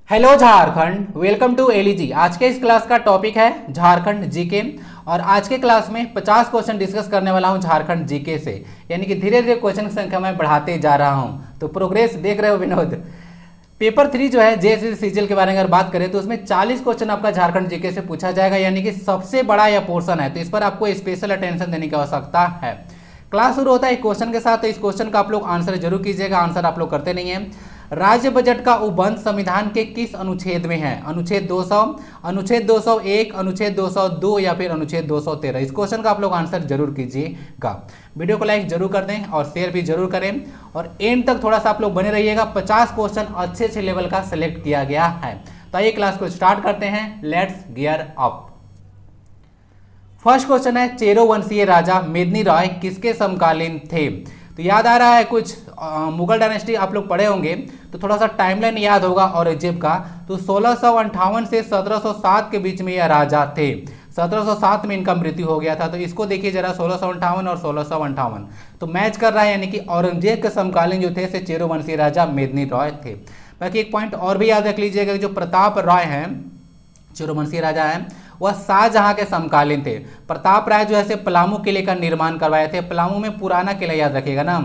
Hello Jharkhand, welcome to LEG. आज के इस क्लास का टॉपिक है झारखंड जीके और आज के क्लास में 50 क्वेश्चन डिस्कस करने वाला हूं झारखंड जीके से, यानी कि धीरे धीरे क्वेश्चन की संख्या मैं बढ़ाते जा रहा हूं। तो प्रोग्रेस देख रहे हो विनोद। पेपर 3 जो है जेएसएससी सीजीएल के बारे में अगर बात करें तो उसमें 40 क्वेश्चन आपका झारखंड जीके से पूछा जाएगा, यानी कि सबसे बड़ा यह पोर्शन है, तो इस पर आपको स्पेशल अटेंशन देने की आवश्यकता है। क्लास शुरू होता है एक क्वेश्चन के साथ, तो इस क्वेश्चन का आप लोग आंसर जरूर कीजिएगा। आंसर आप लोग करते नहीं है। राज्य बजट का उपबंध संविधान के किस अनुच्छेद में है? अनुच्छेद 200, अनुच्छेद 201, अनुच्छेद 202 या फिर अनुच्छेद 213? इस क्वेश्चन का आप लोग आंसर जरूर कीजिएगा। वीडियो को लाइक जरूर कर दें और शेयर भी जरूर करें और एंड तक थोड़ा सा आप लोग बने रहिएगा। 50 क्वेश्चन अच्छे अच्छे लेवल का सिलेक्ट किया गया है। तो आइए क्लास को स्टार्ट करते हैं। Let's gear up. First question है, चेरो वंशीय राजा मेदिनी राय किसके समकालीन थे? तो याद आ रहा है कुछ मुगल डायनेस्टी आप लोग पढ़े होंगे, तो थोड़ा सा टाइमलाइन याद होगा औरंगजेब का। तो 1658 से 1707 के बीच में यह राजा थे। 1707 में इनका मृत्यु हो गया था। तो इसको देखिए जरा, 1658 और 1658 तो मैच कर रहा है, यानी कि औरंगजेब के समकालीन जो थे से चेरो वंशीय राजा मेदिनी राय थे। बाकी एक पॉइंट और भी याद रख लीजिएगा, जो प्रताप राय हैं, चेरोवंशी राजा हैं, वह शाहजहां के समकालीन थे। प्रताप राय जो है पलामू किले का निर्माण करवाए थे। पलामू में पुराना किला याद रखिएगा ना,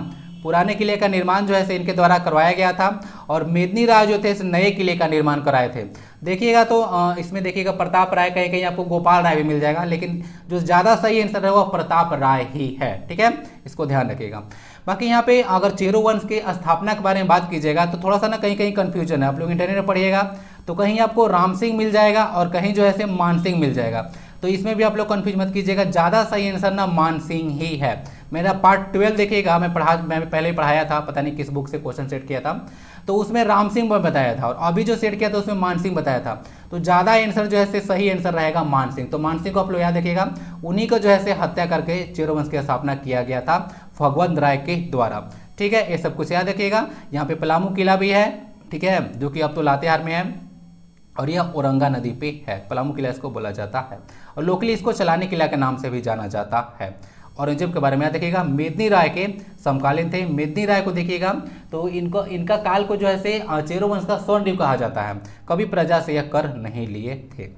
पुराने किले का निर्माण जो है इनके द्वारा करवाया गया था। और मेदिनी राय जो थे नए किले का निर्माण कराए थे। देखिएगा तो इसमें देखिएगा प्रताप राय, कहीं कहीं आपको गोपाल राय भी मिल जाएगा, लेकिन जो ज़्यादा सही आंसर है वह प्रताप राय ही है। ठीक है, इसको ध्यान रखिएगा। बाकी यहाँ पे अगर चेरो वंश के स्थापना के बारे में बात कीजिएगा तो थोड़ा सा ना कहीं कहीं कंफ्यूजन है। आप लोग इंटरनेट में पढ़िएगा तो कहीं आपको राम सिंह मिल जाएगा और कहीं जो है मान सिंह मिल जाएगा। तो इसमें भी आप लोग कंफ्यूज मत कीजिएगा, ज़्यादा सही आंसर ना मान सिंह ही है। मेरा पार्ट 12 देखिएगा, मैं पहले ही पढ़ाया था, पता नहीं किस बुक से क्वेश्चन सेट किया था, तो उसमें राम सिंह बताया था और अभी जो सेट किया था उसमें मान सिंह बताया था। तो ज़्यादा आंसर जो है सही आंसर रहेगा मान सिंह। तो मान सिंह को आप लोग याद रखिएगा, उन्हीं को जो है हत्या करके चेरो वंश की स्थापना किया गया था भगवंत राय के द्वारा। ठीक है, ये सब कुछ याद रखिएगा। यहाँ पे पलामू किला भी है, ठीक है, जो कि अब तो लातेहार में है, और यह औरंगा नदी पे है। पलामू किला इसको बोला जाता है और लोकली इसको चलानी किला के नाम से भी जाना जाता है। औरंगजेब के बारे में याद देखिएगा, मेदिनी राय के समकालीन थे। मेदिनी राय को देखिएगा तो इनका काल को जो है चेरो वंश का स्वर्णयुग कहा जाता है। कभी प्रजा से यह कर नहीं लिए थे।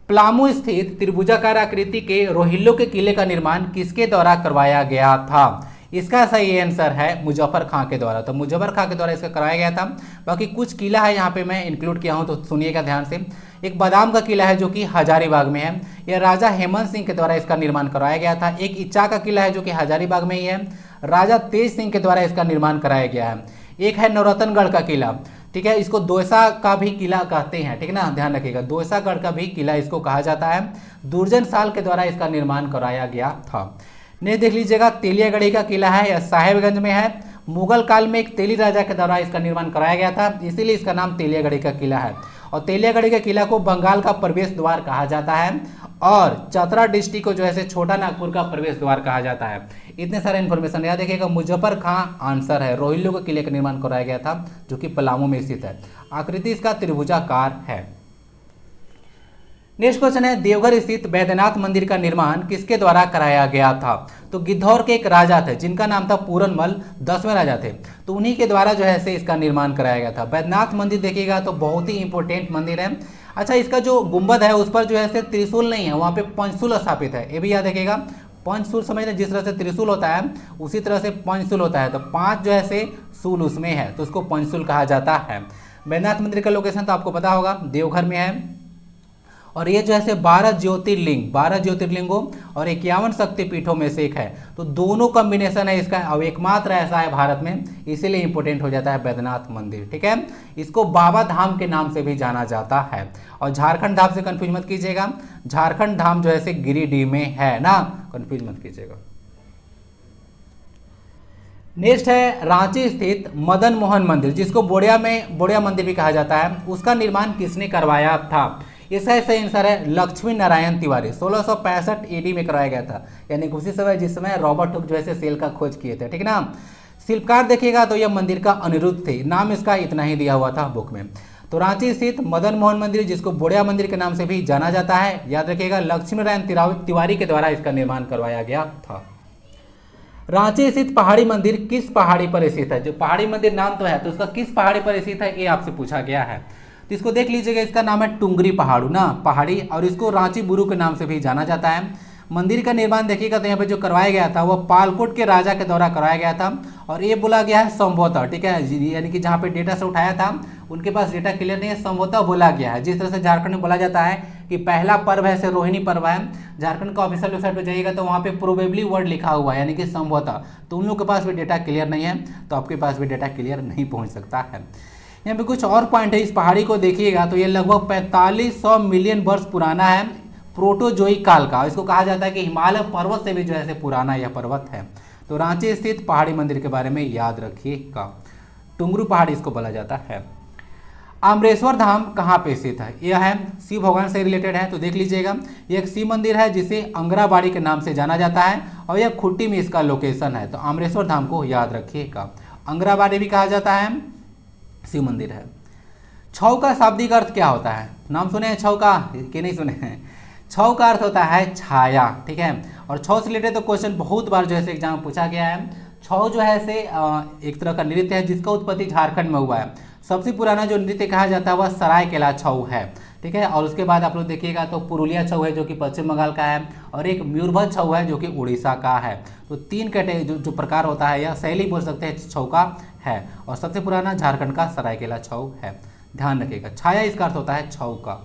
पलामू स्थित त्रिभुजाकार आकृति के रोहिल्लो के किले का निर्माण किसके द्वारा करवाया गया था? इसका सही आंसर है मुजफ्फर खां के द्वारा। तो मुजफ्फर खां के द्वारा इसका कराया गया था। बाकी कुछ किला है यहाँ पे मैं इंक्लूड किया हूँ, तो सुनिएगा ध्यान से। एक बादाम का किला है जो कि हजारीबाग में है, यह राजा हेमंत सिंह के द्वारा इसका निर्माण करवाया गया था। एक इच्चा का किला है जो कि हजारीबाग में ही है, राजा तेज सिंह के द्वारा इसका निर्माण कराया गया है। एक है नौरतनगढ़ का किला, ठीक है, इसको दोसा का भी किला कहते हैं, ठीक है ना, ध्यान रखिएगा, दोसागढ़ का भी किला इसको कहा जाता है। दुर्जन साल के द्वारा इसका निर्माण कराया गया था। नहीं देख लीजिएगा, तेलियागढ़ी का किला है, यह साहेबगंज में है। मुगल काल में एक तेली राजा के द्वारा इसका निर्माण कराया गया था, इसीलिए इसका नाम तेलियागढ़ी का किला है। और तेलियागढ़ी के किला को बंगाल का प्रवेश द्वार कहा जाता है और चतरा डिस्ट्रिक्ट को जो है छोटा नागपुर का प्रवेश द्वार कहा जाता है। इतने सारे इन्फॉर्मेशन याद देखिएगा। मुजफ्फर खां आंसर है। रोहिल्लो के किले का निर्माण कराया गया था जो कि पलामू में स्थित है। आकृति इसका त्रिभुजाकार है। नेक्स्ट क्वेश्चन है, देवघर स्थित बैद्यनाथ मंदिर का निर्माण किसके द्वारा कराया गया था? तो गिद्धौर के एक राजा थे जिनका नाम था पूरनमल, 10वें राजा थे, तो उन्हीं के द्वारा जो है इसका निर्माण कराया गया था। बैद्यनाथ मंदिर देखिएगा तो बहुत ही इंपॉर्टेंट मंदिर है। अच्छा, इसका जो गुंबद है उस पर जो है त्रिशूल नहीं है, वहाँ पे पंचशूल स्थापित है, ये भी याद रखिएगा। पंचशूल समझना, जिस तरह से त्रिशूल होता है उसी तरह से पंचशूल होता है, तो 5 जो है शूल उसमें है, तो उसको पंचशूल कहा जाता है। बैद्यनाथ मंदिर का लोकेशन तो आपको पता होगा, देवघर में है। और ये जो है 12 ज्योतिर्लिंगों और 51 शक्तिपीठों में से एक है। तो दोनों कॉम्बिनेशन है इसका, अब एकमात्र ऐसा है भारत में, इसीलिए इंपॉर्टेंट हो जाता है बैद्यनाथ मंदिर। ठीक है, इसको बाबा धाम के नाम से भी जाना जाता है। और झारखंड धाम से कंफ्यूज मत कीजिएगा, झारखंड धाम जो है गिरिडीह में है ना, कंफ्यूज मत कीजिएगा। नेक्स्ट है, रांची स्थित मदन मोहन मंदिर, जिसको बोड़िया मंदिर भी कहा जाता है, उसका निर्माण किसने करवाया था? इसका सही आंसर है लक्ष्मी नारायण तिवारी। 1665 AD में कराया गया था, यानी उसी समय जिस समय रॉबर्ट हुक जो है सेल का खोज किए थे, ठीक है ना। शिल्पकार देखिएगा तो यह मंदिर का अनिरुद्ध थे, नाम इसका इतना ही दिया हुआ था बुक में। तो रांची स्थित मदन मोहन मंदिर, जिसको बोड़िया मंदिर के नाम से भी जाना जाता है, याद रखिएगा लक्ष्मी नारायण तिवारी के द्वारा इसका निर्माण करवाया गया था। रांची स्थित पहाड़ी मंदिर किस पहाड़ी पर स्थित है? जो पहाड़ी मंदिर नाम तो है, तो उसका किस पहाड़ी पर स्थित है ये आपसे पूछा गया है। तो इसको देख लीजिएगा, इसका नाम है टुंगरी पहाड़ू ना पहाड़ी, और इसको रांची बुरु के नाम से भी जाना जाता है। मंदिर का निर्माण देखिएगा तो यहाँ पे जो करवाया गया था वो पालकोट के राजा के द्वारा करवाया गया था, और ये बोला गया है संभवतः, ठीक है, यानी कि जहाँ पे डेटा से उठाया था उनके पास डेटा क्लियर नहीं है, संभवतः बोला गया है। जिस तरह से झारखंड में बोला जाता है कि पहला पर्व है से रोहिणी पर्व है, झारखंड का ऑफिशियल वेबसाइट पर जाइएगा तो वहाँ पे प्रोबेबली वर्ड लिखा हुआ है, यानी कि संभवतः। तो उन लोगों के पास भी डेटा क्लियर नहीं है, तो आपके पास भी डेटा क्लियर नहीं पहुँच सकता है। यहाँ पे कुछ और पॉइंट है, इस पहाड़ी को देखिएगा तो ये लगभग 4500 मिलियन वर्ष पुराना है, प्रोटोजोइक काल का। इसको कहा जाता है कि हिमालय पर्वत से भी जो है पुराना यह पर्वत है। तो रांची स्थित पहाड़ी मंदिर के बारे में याद रखिएगा, टुंगरू पहाड़ी इसको बोला जाता है। आम्रेश्वर धाम कहाँ पे स्थित है? यह है शिव भगवान से रिलेटेड है, तो देख लीजिएगा ये एक शिव मंदिर है जिसे अंगराबाड़ी के नाम से जाना जाता है, और यह खुट्टी में इसका लोकेशन है। तो आम्रेश्वर धाम को याद रखिएगा, अंगराबाड़ी भी कहा जाता है, शिव मंदिर है। छऊ का शाब्दिक अर्थ क्या होता है? नाम सुने हैं छऊ का कि नहीं सुने हैं? छऊ का अर्थ होता है छाया, ठीक है। और छऊ से रिलेटेड तो क्वेश्चन बहुत बार जो है एग्जाम में पूछा गया है। छऊ जो है एक तरह का नृत्य है जिसका उत्पत्ति झारखंड में हुआ है। सबसे पुराना जो नृत्य कहा जाता है वह सरायकेला छऊ है, ठीक है। और उसके बाद आप लोग देखिएगा तो पुरुलिया छऊ है जो कि पश्चिम बंगाल का है, और एक मयूरभंज छऊ है जो कि उड़ीसा का है। तो तीन कैटेगरी जो प्रकार होता है या शैली बोल सकते हैं छऊ का है, और सबसे पुराना झारखंड का सरायकेला छऊ है, ध्यान रखिएगा। छाया इसका अर्थ होता है छऊ का।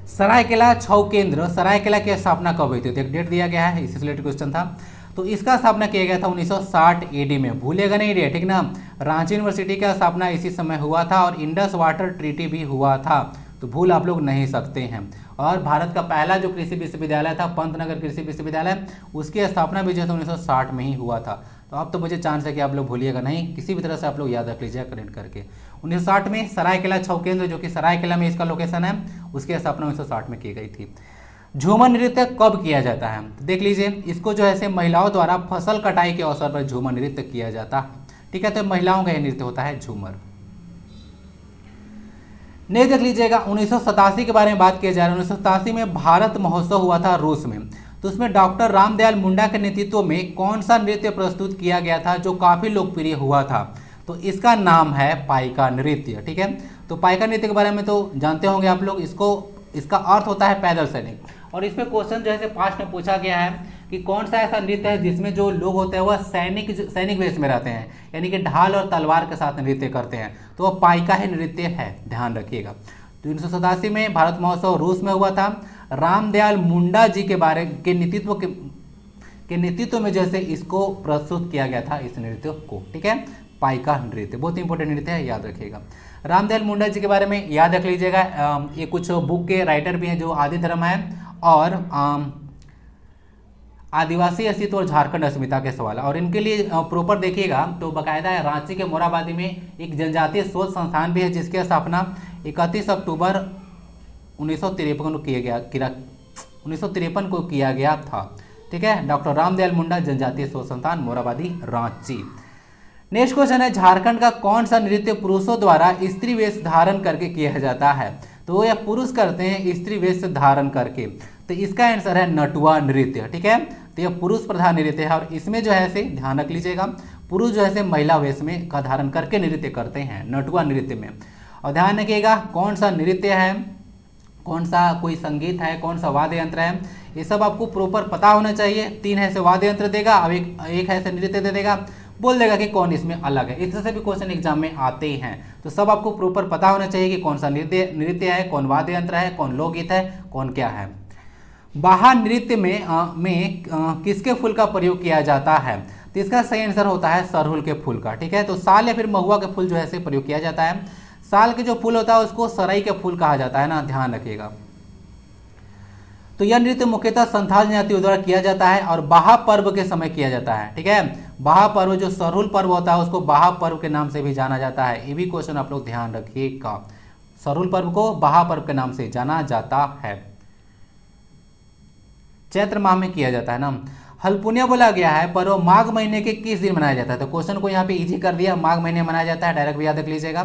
सरायकेला छऊ केंद्र, सरायकेला की स्थापना कब हुई थी? तो एक डेट दिया गया है, इससे रिलेटेड क्वेश्चन था। तो इसका स्थापना किया गया था 1960 एडी में, भूलेगा नहीं डेट, ठीक ना। रांची यूनिवर्सिटी का स्थापना इसी समय हुआ था, और इंडस वाटर ट्रीटी भी हुआ था, तो भूल आप लोग नहीं सकते हैं। और भारत का पहला जो कृषि विश्वविद्यालय था पंतनगर कृषि विश्वविद्यालय, उसकी स्थापना भी जो है 1960 में ही हुआ था। तो अब तो मुझे चांस है कि आप लोग भूलिएगा नहीं, किसी भी तरह से आप लोग याद रख लीजिएगा करेक्ट करके। 1960 में सरायकेला छऊ केंद्र जो कि सरायकेला में इसका लोकेशन है, उसकी स्थापना 1960 में की गई थी। झूमर नृत्य कब किया जाता है? तो देख लीजिए, इसको जो है महिलाओं द्वारा फसल कटाई के अवसर पर झूमर नृत्य किया जाता है, ठीक है। तो महिलाओं का यह नृत्य होता है झूमर। नहीं देख लीजिएगा 1987 के बारे में बात किया जा रहा है। 1987 में भारत महोत्सव हुआ था रूस में, तो उसमें डॉक्टर रामदयाल मुंडा के नेतृत्व में कौन सा नृत्य प्रस्तुत किया गया था जो काफी लोकप्रिय हुआ था? तो इसका नाम है पाइका नृत्य, ठीक है। तो पाइका नृत्य के बारे में तो जानते होंगे आप लोग, इसका अर्थ होता है पैदल सैनिक। और इस पे क्वेश्चन जो है पास्ट में पूछा गया है कि कौन सा ऐसा नृत्य है जिसमें जो लोग होते हैं वह सैनिक वेश में रहते हैं, यानी कि ढाल और तलवार के साथ नृत्य करते हैं, तो वह पाइका ही नृत्य है, ध्यान रखिएगा। तो 1987 में भारत महोत्सव रूस में हुआ था। रामदयाल मुंडा जी के नेतृत्व में जैसे इसको प्रस्तुत किया गया था इस नृत्य को, ठीक है। पाइका नृत्य बहुत इंपॉर्टेंट नृत्य है, याद रखिएगा। रामदयाल मुंडा जी के बारे में याद रख लीजिएगा, ये कुछ बुक के राइटर भी हैं जो आदि धर्म है और आदिवासी अस्तित्व और झारखंड अस्मिता के सवाल, और इनके लिए प्रॉपर देखिएगा तो बाकायदा है रांची के मोराबादी में एक जनजातीय शोध संस्थान भी है जिसकी स्थापना 31 अक्टूबर 1953 को किया गया था, ठीक है। डॉक्टर रामदयाल मुंडा जनजातीय शोध संस्थान मोराबादी रांची। नेक्स्ट क्वेश्चन है, झारखंड का कौन सा नृत्य पुरुषों द्वारा स्त्री वेश धारण करके किया जाता है? तो यह पुरुष करते हैं स्त्री वेश धारण करके, तो इसका आंसर है नटुआ नृत्य, ठीक है। तो यह पुरुष प्रधान नृत्य है, और इसमें जो है ध्यान रख लीजिएगा पुरुष जो है महिला वेश में का धारण करके नृत्य करते हैं नटुआ नृत्य में। और ध्यान रखिएगा कौन सा नृत्य है, कौन सा कोई संगीत है, कौन सा वाद्य यंत्र है, ये सब आपको प्रॉपर पता होना चाहिए। 3 ऐसे वाद्य यंत्र देगा, अब एक ऐसे नृत्य दे देगा, बोल देगा कि कौन इसमें अलग है। इस तरह से भी क्वेश्चन एग्जाम में आते हैं, तो सब आपको प्रॉपर पता होना चाहिए कि कौन सा नृत्य है, कौन वाद्य यंत्र है, कौन लोकगीत है, कौन क्या है। बाहा नृत्य में किसके फूल का प्रयोग किया जाता है? तो इसका सही आंसर होता है सरहुल के फूल का, ठीक है। तो साल या फिर महुआ के फूल जो है प्रयोग किया जाता है। साल के जो फूल होता है उसको सराई के फूल कहा जाता है ना, ध्यान रखिएगा। तो यह नृत्य मुख्यतः संथाल जनजातियों द्वारा किया जाता है और बाहा पर्व के समय किया जाता है, ठीक है। बाहा पर्व जो सरहुल पर्व होता है उसको बाहा पर्व के नाम से भी जाना जाता है, ये भी क्वेश्चन आप लोग ध्यान रखिएगा। सरहुल पर्व को बाहा पर्व के नाम से जाना जाता है, चैत्र माह में किया जाता है ना। हल्पुनिया बोला गया है पर वो माघ महीने के किस दिन मनाया जाता है? तो क्वेश्चन को यहाँ पे इजी कर दिया, माघ महीने मनाया जाता है, डायरेक्ट भी याद रख लीजिएगा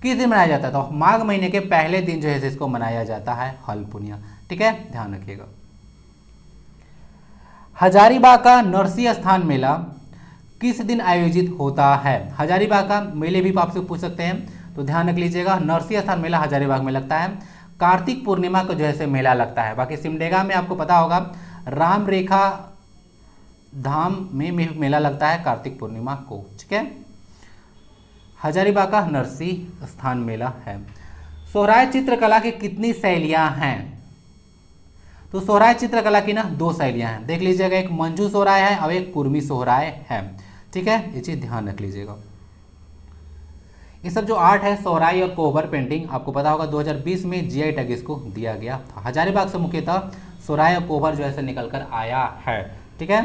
किस दिन मनाया जाता है। तो माघ महीने के पहले दिन जो है इसको मनाया जाता है हल्पुनिया, ठीक है, ध्यान रखिएगा। हजारीबाग का नरसिंह स्थान मेला किस दिन आयोजित होता है? हजारीबाग का मेले भी आपसे पूछ सकते हैं, तो ध्यान रख लीजिएगा। नरसिंह स्थान मेला हजारीबाग में लगता है। कार्तिक पूर्णिमा को जो है से मेला लगता है। बाकी सिमडेगा में आपको पता होगा राम रेखा धाम में मेला लगता है कार्तिक पूर्णिमा को, ठीक है। हजारीबाग का नरसिंह स्थान मेला है। सोहराय चित्रकला की कितनी शैलियां हैं? तो सोहराय चित्रकला की ना 2 शैलियां हैं, देख लीजिएगा, एक मंजू सोहराय है और एक कुर्मी सोहराय है, ठीक है। ये चीज ध्यान रख लीजिएगा। ये सब जो आर्ट है सोहराय और कोहबर पेंटिंग, आपको पता होगा 2020 में जीआई टैग इसको दिया गया था। हजारीबाग से मुख्यतः सोहराय और कोहबर जो है निकल कर आया है, ठीक है।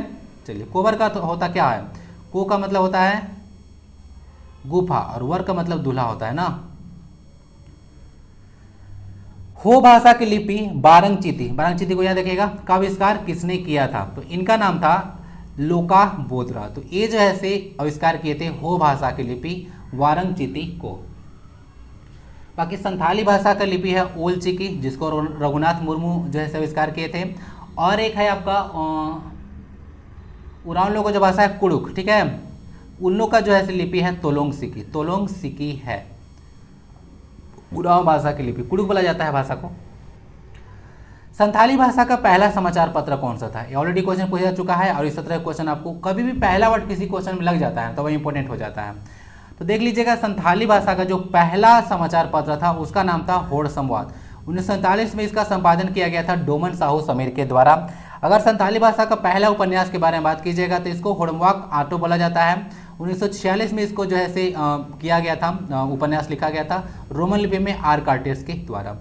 चलिए, कोहबर का तो होता क्या है? को का मतलब होता है गुफा और वर का मतलब दूल्हा होता है ना। हो भाषा की लिपि बारंगचीती, बारंगचीती को याद रखिएगा, का आविष्कार किसने किया था? तो इनका नाम था लोका बोदरा। तो ये जो है से आविष्कार किए थे हो भाषा की लिपि वारंगचीती को। बाकी संथाली भाषा का लिपि है ओलचिकी, जिसको रघुनाथ मुर्मू जो है आविष्कार किए थे। और एक है आपका उरांव लोगों जो भाषा है कुड़ुक, ठीक है, उन लोग का जो है लिपि है तोलोंग सिकी, तोलोंग सिकी है उरांव भाषा की लिपि, कुड़ुक बोला जाता है भाषा को। संथाली भाषा का पहला समाचार पत्र कौन सा था? ये ऑलरेडी क्वेश्चन पूछा जा चुका है और इस तरह क्वेश्चन आपको कभी भी पहला वर्ड किसी क्वेश्चन में लग जाता है तो वह इंपॉर्टेंट हो जाता है। तो देख लीजिएगा, संथाली भाषा का जो पहला समाचार पत्र था उसका नाम था होड़ संवाद। 1947 में इसका संपादन किया गया था डोमन साहू समीर के द्वारा। अगर संथाली भाषा का पहला उपन्यास के बारे में बात कीजिएगा तो इसको होड़वाक आटो बोला जाता है। 1946 में इसको जो है से किया गया था, उपन्यास लिखा गया था रोमन लिपि में आर कार्टेस के द्वारा।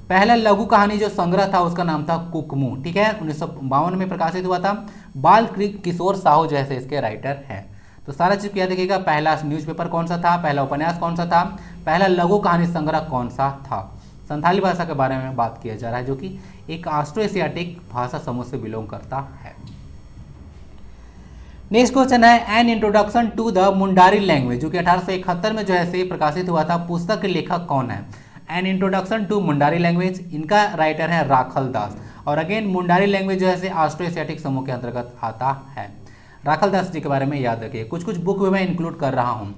पहला लघु कहानी जो संग्रह था उसका नाम था कुकमू, ठीक है, 1952 में प्रकाशित हुआ था। बाल किशोर साहू जो है इसके राइटर हैं। तो सारा चीज याद रखिएगा, पहला न्यूज़पेपर कौन सा था, पहला उपन्यास कौन सा था, पहला लघु कहानी संग्रह कौन सा था। संथाली भाषा के बारे में बात किया जा रहा है जो कि एक ऑस्ट्रो एशियाटिक भाषा समूह से बिलोंग करता है। नेक्स्ट क्वेश्चन है an introduction to the Mundari language, जो कि 1871 में जो है प्रकाशित हुआ था। पुस्तक के लेखक कौन है? An introduction to Mundari language, इनका राइटर है राखल दास। और अगेन मुंडारी लैंग्वेज जो है ऑस्ट्रो एशियाटिक समूह के अंतर्गत आता है। राखल दास जी के बारे में याद रखिए, कुछ कुछ बुक में मैं इंक्लूड कर रहा हूँ।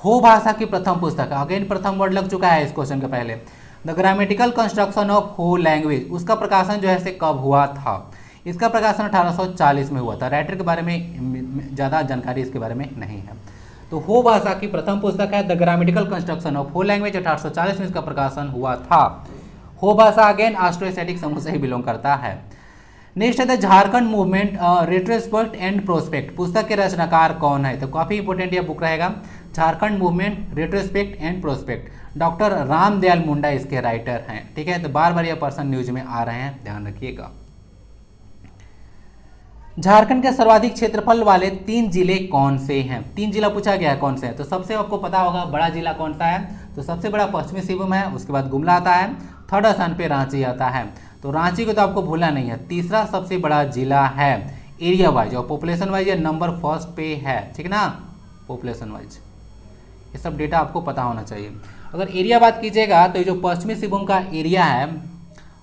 हो भाषा की प्रथम पुस्तक, अगेन प्रथम वर्ड लग चुका है इस क्वेश्चन के पहले। द ग्रामेटिकल कंस्ट्रक्शन ऑफ हो लैंग्वेज, उसका प्रकाशन जो है कब हुआ था? इसका प्रकाशन 1840 में हुआ था। राइटर के बारे में ज़्यादा जानकारी इसके बारे में नहीं है। तो हो भाषा की प्रथम पुस्तक है द ग्रामेटिकल कंस्ट्रक्शन ऑफ हो लैंग्वेज, 1840 में इसका प्रकाशन हुआ था। हो भाषा अगेन ऑस्ट्रो एशियाटिक समूह से ही बिलोंग करता है। नेक्स्ट है the Jharkhand movement retrospect and prospect, पुस्तक के रचनाकार कौन है? तो काफी इंपोर्टेंट यह बुक रहेगा, Jharkhand movement retrospect and prospect. Doctor Ramdayal Munda इसके राइटर हैं, ठीक है। तो बार बार यह पर्सन न्यूज में आ रहे हैं, ध्यान रखिएगा। झारखंड के सर्वाधिक क्षेत्रफल वाले 3 जिले कौन से हैं? 3 जिला पूछा गया है, कौन से हैं? तो सबसे आपको पता होगा बड़ा जिला कौन सा है, तो सबसे बड़ा पश्चिमी सिंहभूम है, उसके बाद गुमला आता है, थर्ड स्थान पे रांची आता है। तो रांची को तो आपको भूलना नहीं है। तीसरा सबसे बड़ा जिला है एरिया वाइज और पॉपुलेशन वाइज ये नंबर फर्स्ट पे है, ठीक ना, पॉपुलेशन वाइज। ये सब डेटा आपको पता होना चाहिए। अगर एरिया बात कीजिएगा तो ये जो पश्चिमी सिंहभूम का एरिया है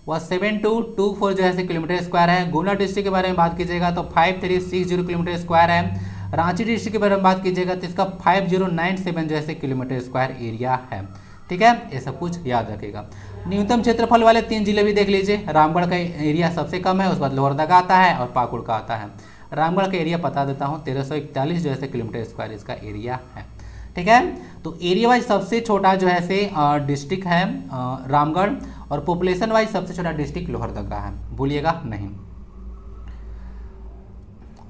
वह 7224 जो है किलोमीटर स्क्वायर है। गुमला डिस्ट्रिक्ट के बारे में बात कीजिएगा तो 5360 किलोमीटर स्क्वायर है। रांची डिस्ट्रिक्ट के बारे में बात कीजिएगा तो इसका 5097 जो है किलोमीटर स्क्वायर एरिया है, ठीक है। ये सब कुछ याद रखेगा। न्यूनतम क्षेत्रफल वाले 3 जिले भी देख लीजिए। रामगढ़ का एरिया सबसे कम है, उसके बाद लोहरदगा आता है और पाकुड़ का आता है। रामगढ़ का एरिया बता देता हूँ, 1341 जो है किलोमीटर स्क्वायर इसका एरिया है, ठीक है। तो एरिया वाइज सबसे छोटा जो है से डिस्ट्रिक्ट है रामगढ़ और पॉपुलेशन वाइज सबसे छोटा डिस्ट्रिक्ट लोहरदगा है, भूलिएगा नहीं।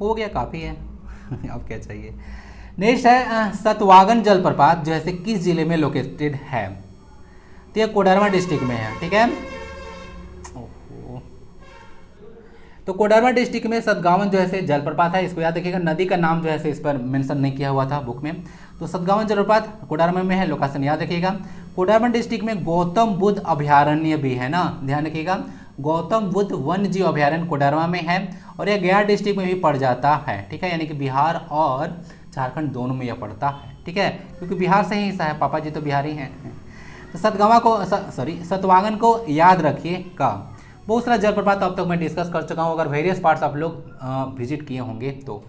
हो गया, काफ़ी है अब क्या चाहिए। नेक्स्ट है सतवागन जलप्रपात जो है किस जिले में लोकेटेड है? तो ये कोडरमा डिस्ट्रिक्ट में है, ठीक है। तो कोडरमा डिस्ट्रिक्ट में सतगावन जो है जलप्रपात है, इसको याद रखिएगा। नदी का नाम जो है इस पर मेंशन नहीं किया हुआ था बुक में। तो सतगावन जलप्रपात कोडरमा में है, लोकेशन याद रखिएगा। कोडरमा डिस्ट्रिक्ट में गौतम बुद्ध अभयारण्य भी है ना, ध्यान रखिएगा। गौतम बुद्ध वन्य जीव अभयारण्य कोडरमा में है और यह गया डिस्ट्रिक्ट में भी पड़ जाता है, ठीक है। यानी कि बिहार और झारखंड दोनों में यह पड़ता है, ठीक है, क्योंकि बिहार से ही हिस्सा है, पापा जी तो बिहारी हैं। तो सतवागन को याद रखिएगा। बहुत सारा जलप्रपात अब तक मैं डिस्कस कर चुका हूँ, अगर वेरियस पार्ट्स आप लोग विजिट किए होंगे तो।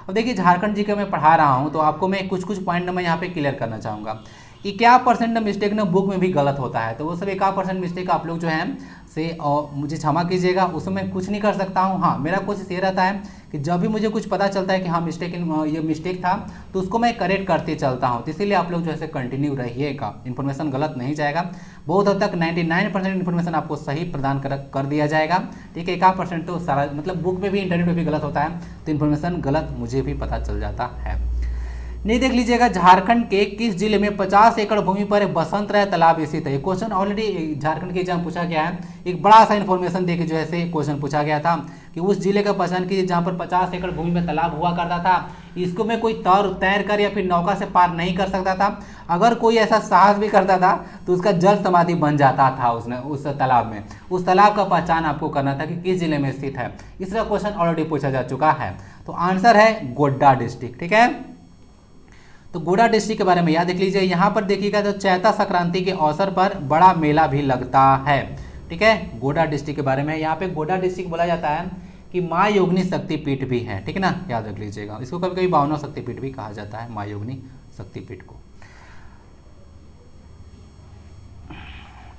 अब देखिए झारखंड जी के मैं पढ़ा रहा हूँ तो आपको मैं कुछ कुछ पॉइंट मैं यहाँ पे क्लियर करना चाहूँगा। क्या परसेंट मिस्टेक ना बुक में भी गलत होता है, तो वो सब 1% मिस्टेक आप लोग जो है से मुझे क्षमा कीजिएगा, उसमें मैं कुछ नहीं कर सकता हूँ। हाँ, मेरा कोशिश ये रहता है कि जब भी मुझे कुछ पता चलता है कि हाँ ये मिस्टेक था, तो उसको मैं करेक्ट करते चलता हूँ। तो इसीलिए आप लोग जो है कंटिन्यू रहिएगा, इन्फॉर्मेशन गलत नहीं जाएगा। बहुत हद तक 99% इन्फॉर्मेशन आपको सही प्रदान कर दिया जाएगा, ठीक है। 1% तो सारा मतलब बुक में भी इंटरनेट में भी गलत होता है, तो इन्फॉर्मेशन गलत मुझे भी पता चल जाता है। नहीं, देख लीजिएगा, झारखंड के किस जिले में 50 एकड़ भूमि पर एक बसंत राय तालाब स्थित है। क्वेश्चन ऑलरेडी झारखंड के एग्जाम पूछा गया है, एक बड़ा सा इन्फॉर्मेशन देके जो है क्वेश्चन पूछा गया था कि उस जिले का पहचान कीजिए जहाँ पर 50 एकड़ भूमि में तालाब हुआ करता था। इसको में कोई तैर कर या फिर नौका से पार नहीं कर सकता था। अगर कोई ऐसा साहस भी करता था तो उसका जल समाधि बन जाता था उस तालाब में। उस तालाब का पहचान आपको करना था कि किस जिले में स्थित है। इसका क्वेश्चन ऑलरेडी पूछा जा चुका है। तो आंसर है गोड्डा डिस्ट्रिक्ट, ठीक है। तो गोड्डा डिस्ट्रिक्ट के बारे में याद देख लीजिए। यहाँ पर देखिएगा तो चैता संक्रांति के अवसर पर बड़ा मेला भी लगता है, ठीक है। गोड्डा डिस्ट्रिक्ट के बारे में यहाँ पे गोड्डा डिस्ट्रिक्ट बोला जाता है कि माँ योगिनी शक्तिपीठ भी है, ठीक है ना, याद रख लीजिएगा। इसको कभी कभी भावना शक्तिपीठ भी कहा जाता है, माँ योगिनी शक्तिपीठ को।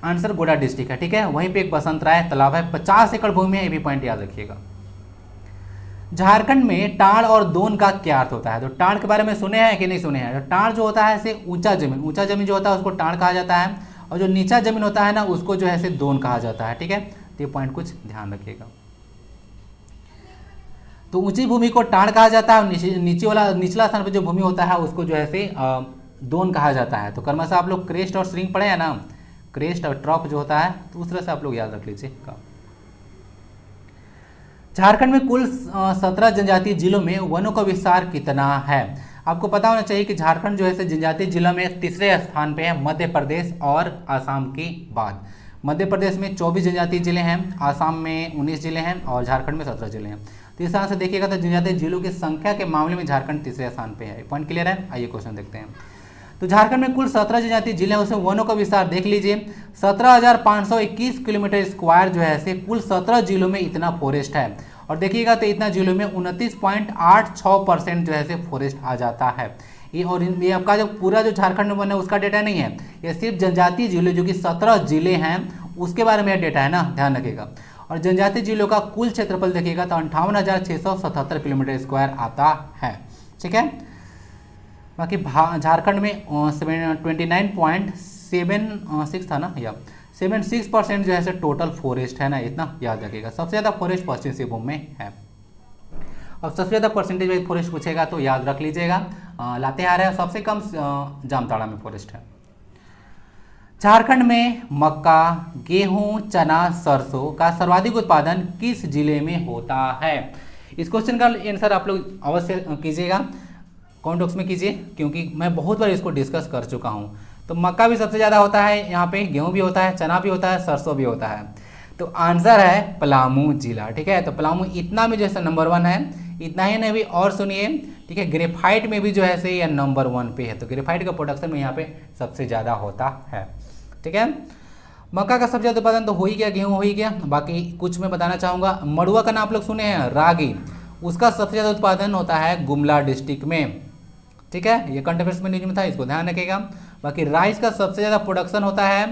आंसर गोड्डा डिस्ट्रिक्ट है, ठीक है। वहीं पे एक बसंत राय तालाब है, 50 एकड़ भूमि में, ये भी पॉइंट याद रखिएगा। झारखंड में टाड़ और दोन का क्या अर्थ होता है? तो टाड़ के बारे में सुने हैं कि नहीं सुने हैं? तो टाड़ जो होता है से ऊंचा जमीन जो होता है उसको टाड़ कहा जाता है, और जो नीचा जमीन होता है ना उसको जो है से दोन कहा जाता है, ठीक है। तो ये पॉइंट कुछ ध्यान रखिएगा। तो ऊंची भूमि को टाड़ कहा जाता है, और निचला स्थान पर जो भूमि होता है उसको जो है से दोन कहा जाता है। तो क्रमशः आप लोग क्रेस्ट और श्रिंग पढ़े हैं ना, क्रेस्ट और ट्रॉप जो होता है, तो उस तरह से आप लोग याद रख लीजिएगा। झारखंड में कुल 17 जनजातीय जिलों में वनों का विस्तार कितना है? आपको पता होना चाहिए कि झारखंड जो है जनजातीय जिलों में तीसरे स्थान पे है, मध्य प्रदेश और आसाम के बाद। मध्य प्रदेश में 24 जनजातीय जिले हैं, आसाम में 19 जिले हैं और झारखंड में 17 जिले हैं। तो इस तरह से देखिएगा तो जनजातीय जिलों की संख्या के मामले में झारखंड तीसरे स्थान पे है। पॉइंट क्लियर है? आइए क्वेश्चन देखते हैं। तो झारखंड में कुल 17 जनजातीय जिले हैं, उसमें वनों का विस्तार देख लीजिए, 17,521 किलोमीटर स्क्वायर जो है कुल 17 जिलों में इतना फॉरेस्ट है। और देखिएगा तो इतना जिलों में 29.86% जो है फॉरेस्ट आ जाता है। ये आपका जो पूरा जो झारखंड में बना है उसका डेटा नहीं है, ये सिर्फ जनजातीय जिले जो कि 17 जिले हैं उसके बारे में डेटा है ना, ध्यान रखिएगा। और जनजातीय जिलों का कुल क्षेत्रफल देखिएगा तो 58,677 किलोमीटर स्क्वायर आता है, ठीक है। बाकी झारखंड में 29.76 था ना, या 76% जो है टोटल फॉरेस्ट है ना, इतना याद रखिएगा। सबसे ज़्यादा फॉरेस्ट पश्चिम सिंहभूम में है। अब सबसे ज़्यादा परसेंटेज वाइज फॉरेस्ट पूछेगा तो याद रख लीजिएगा लातेहार है, सबसे कम जामताड़ा में फॉरेस्ट है। झारखंड में मक्का, गेहूं, चना, सरसों का सर्वाधिक उत्पादन किस जिले में होता है? इस क्वेश्चन का आंसर आप लोग अवश्य कीजिएगा, कमेंट बॉक्स में कीजिए, क्योंकि मैं बहुत बार इसको डिस्कस कर चुका हूँ। तो मक्का भी सबसे ज़्यादा होता है यहाँ पे, गेहूं भी होता है, चना भी होता है, सरसों भी होता है। तो आंसर है पलामू जिला, ठीक है। तो पलामू इतना में जैसे नंबर 1 है, इतना ही नहीं भी और सुनिए, ठीक है। ग्रेफाइट में भी जो है से यह नंबर 1 पे है। तो ग्रेफाइट का प्रोडक्शन में यहाँ पे सबसे ज़्यादा होता है, ठीक है। मक्का का सबसे ज़्यादा उत्पादन तो हो ही गया, गेहूँ हो ही गया। बाकी कुछ मैं बताना चाहूँगा, मड़ुआ का नाम आप लोग सुने हैं, रागी, उसका सबसे ज़्यादा उत्पादन होता है गुमला डिस्ट्रिक्ट में, ठीक है। ये करंट अफेयर्स में न्यूज में था, इसको ध्यान रखिएगा। बाकी राइस का सबसे ज़्यादा प्रोडक्शन होता है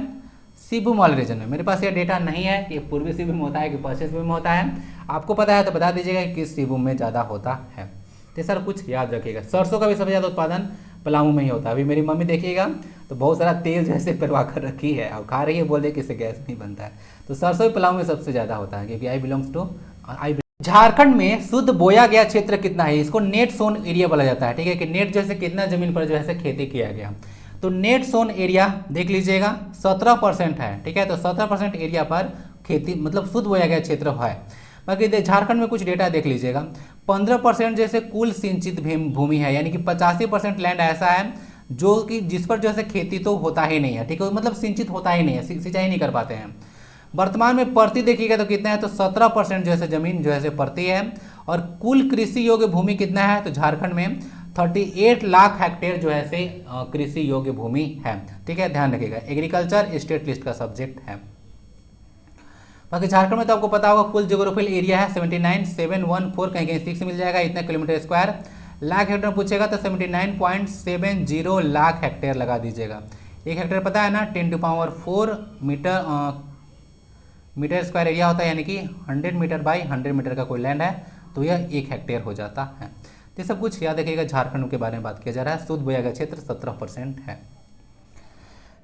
सिंहभूम वाले रीजन में। मेरे पास ये डेटा नहीं है कि पूर्वी सिंहभूम में होता है कि पश्चिम सिंहभूम में होता है, आपको पता है तो बता दीजिएगा कि किस सिंहभूम में ज़्यादा होता है। तो सर कुछ याद रखिएगा। सरसों का भी सबसे ज़्यादा उत्पादन पलामू में ही होता है। अभी मेरी मम्मी देखिएगा तो बहुत सारा तेल जैसे परवा कर रखी है और खा रही है, बोल रही है कि इससे गैस नहीं बनता है। तो सरसों पलामू में सबसे ज़्यादा होता है, क्योंकि आई बिलोंग्स टू झारखंड में शुद्ध बोया गया क्षेत्र कितना है? इसको नेट सोन एरिया बोला जाता है, ठीक है, कि नेट जैसे कितना जमीन पर जो है खेती किया गया। तो नेट सोन एरिया देख लीजिएगा 17% है, ठीक है। तो 17% एरिया पर खेती मतलब शुद्ध बोया गया क्षेत्र है। बाकी झारखंड में कुछ डेटा देख लीजिएगा, 15% जैसे कुल सिंचित भूमि है, यानी कि 85% लैंड ऐसा है जो कि जिस पर जो है खेती तो होता ही नहीं है, ठीक है, मतलब सिंचित होता ही नहीं है, सिंचाई नहीं कर पाते हैं। वर्तमान में परती देखिएगा तो कितना है, तो 17% जो है जमीन जो है परती है। और कुल कृषि योग्य भूमि कितना है, तो झारखंड में 38 लाख हेक्टेयर जो है कृषि योग्य भूमि है, ठीक है, ध्यान रखिएगा। एग्रीकल्चर स्टेट लिस्ट का सब्जेक्ट है। बाकी झारखंड में तो आपको पता होगा कुल जियोग्राफिकल एरिया है 79,714, कहीं कहीं 6 मिल जाएगा, इतना किलोमीटर स्क्वायर। लाख हेक्टेयर पूछेगा तो 79.70 लाख हेक्टेयर लगा दीजिएगा। एक हेक्टेयर पता है ना 10⁴ मीटर स्क्वायर एरिया होता है, यानी कि 100 मीटर बाई 100 मीटर का कोई लैंड है तो यह 1 हेक्टेयर हो जाता है। तो सब कुछ याद रखिएगा। झारखंड के बारे में बात किया जा रहा है। शुद्ध बोया गया क्षेत्र 17% है।